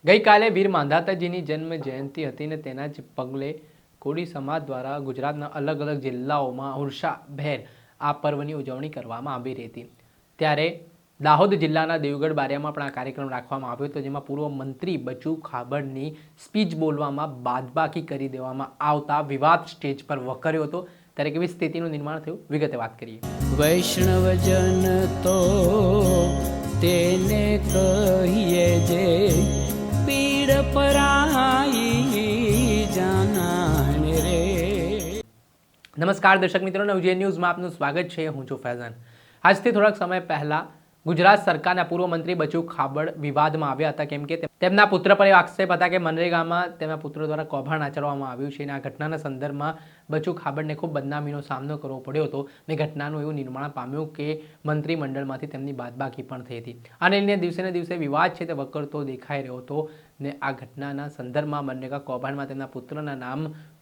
ગઈકાલે વીર માંધાતાજીની જન્મ જયંતિ હતી ને તેના જ પગલે કોળી સમાજ દ્વારા ગુજરાતના અલગ અલગ જિલ્લાઓમાં ઉત્સાહભેર આ પર્વની ઉજવણી કરવામાં આવી રહી હતી। ત્યારે દાહોદ જિલ્લાના દેવગઢ બારિયામાં પણ આ કાર્યક્રમ રાખવામાં આવ્યો હતો, જેમાં પૂર્વ મંત્રી બચુ ખાબડની સ્પીચ બોલવામાં બાદબાકી કરી દેવામાં આવતા વિવાદ સ્ટેજ પર વકર્યો હતો। ત્યારે કેવી સ્થિતિનું નિર્માણ થયું, વિગતે વાત કરીએ। વૈષ્ણવજન તો તેને કહીએ જે પીડ પરાઈ જાનાને રે। નમસ્કાર દર્શક મિત્રો, નવજીવન ન્યૂઝમાં આપનું સ્વાગત છે। હું છું ફૈઝાન। આજથી થોડાક સમય પહેલા ગુજરાત સરકારના પૂર્વ મંત્રી બચુ ખાબડ વિવાદમાં આવ્યા હતા, કેમ કે તેમના પુત્ર પર આક્ષેપ હતા કે મનરેગામાં તેમના પુત્ર દ્વારા કૌભાંડ આચરવામાં આવ્યું છે અને આ ઘટનાના સંદર્ભમાં બચુ ખાબડને ખૂબ બદનામીનો સામનો કરવો પડ્યો હતો અને ઘટનાનું એવું નિર્માણ પામ્યું કે મંત્રીમંડળમાંથી તેમની બાદબાકી પણ થઈ હતી। આને લઈને દિવસે ને દિવસે વિવાદ છે તે વકરતો દેખાઈ રહ્યો હતો ને આ ઘટનાના સંદર્ભમાં મનરેગા કૌભાંડમાં તેમના પુત્રના નામ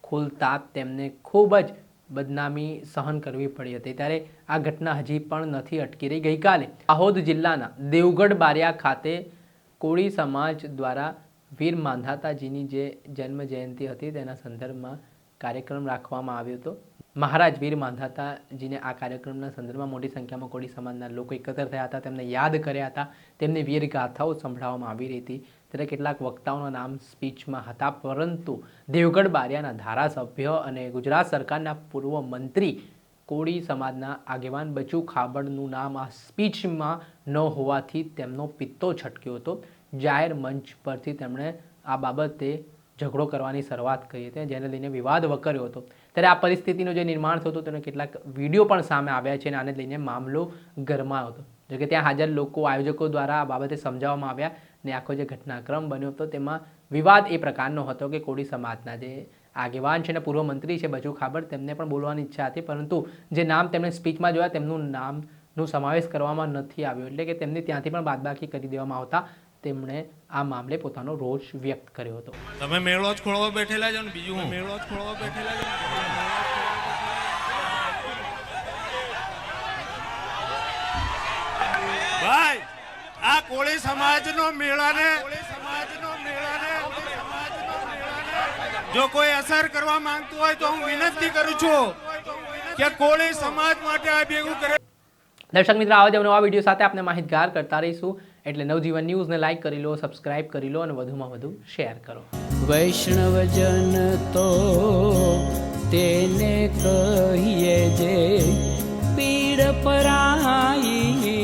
ખુલતા તેમને ખૂબ જ બદનામી સહન કરવી પડી હતી। ત્યારે આ ઘટના હજી પણ નથી અટકી રહી। ગઈકાલે દાહોદ જિલ્લાના દેવગઢ બારિયા ખાતે કોળી સમાજ દ્વારા વીર માંધાતાજીની જે જન્મ જયંતિ હતી તેના સંદર્ભમાં કાર્યક્રમ રાખવામાં આવ્યો હતો। મહારાજ વીર માંધાતાજીને આ કાર્યક્રમના સંદર્ભમાં મોટી સંખ્યામાં કોળી સમાજના લોકો એકત્ર થયા હતા, તેમને યાદ કર્યા હતા, તેમની વીર ગાથાઓ સંભળાવવામાં આવી રહી હતી। ત્યારે કેટલાક વક્તાઓના નામ સ્પીચમાં હતા, પરંતુ દેવગઢ બારિયાના ધારાસભ્ય અને ગુજરાત સરકારના પૂર્વ મંત્રી કોળી સમાજના આગેવાન બચુ ખાબડનું નામ આ સ્પીચમાં ન હોવાથી તેમનો પિત્તો છટક્યો હતો। જાહેર મંચ પરથી તેમણે આ બાબતે ઝઘડો કરવાની શરૂઆત કરી હતી, જેને લઈને વિવાદ વકર્યો હતો। ત્યારે આ પરિસ્થિતિનું જે નિર્માણ થયું હતું તેના કેટલાક વિડીયો પણ સામે આવ્યા છે અને આને લઈને મામલો ગરમાયો હતો। જોકે ત્યાં હાજર લોકો આયોજકો દ્વારા આ બાબતે સમજાવવામાં આવ્યા ને આખો જે ઘટનાક્રમ બન્યો હતો તેમાં વિવાદ એ પ્રકારનો હતો કે કોળી સમાજના જે આગેવાન છે અને પૂર્વ મંત્રી છે બચુ ખાબડ, તેમને પણ બોલવાની ઈચ્છા હતી, પરંતુ જે નામ તેમણે સ્પીચમાં જોયા તેમનું નામનો સમાવેશ કરવામાં નથી આવ્યો, એટલે કે તેમની ત્યાંથી પણ બાદબાકી કરી દેવામાં આવતા તેમણે આ મામલે પોતાનો રોષ વ્યક્ત કર્યો હતો। તમે મેળો જ ખોળવા બેઠેલા છો ને બીજું મેળો જ ખોળવા બેઠેલા છો। ભાઈ આ કોળી સમાજનો મેળાને જો કોઈ અસર કરવા માંગતું હોય તો હું વિનંતી કરું છું કે કોળી સમાજ માટે આ ભેગું કરે। દર્શક મિત્રો, આવા જ નવા વિડીયો સાથે આપણે માહિતગાર કરતા રહીશું, એટલે નવજીવન ન્યૂઝને લાઈક કરી લો, સબસ્ક્રાઇબ કરી લો અને વધુમાં વધુ શેર કરો। વૈષ્ણવજન તો તેને કહીએ જે પીડ પરાઈ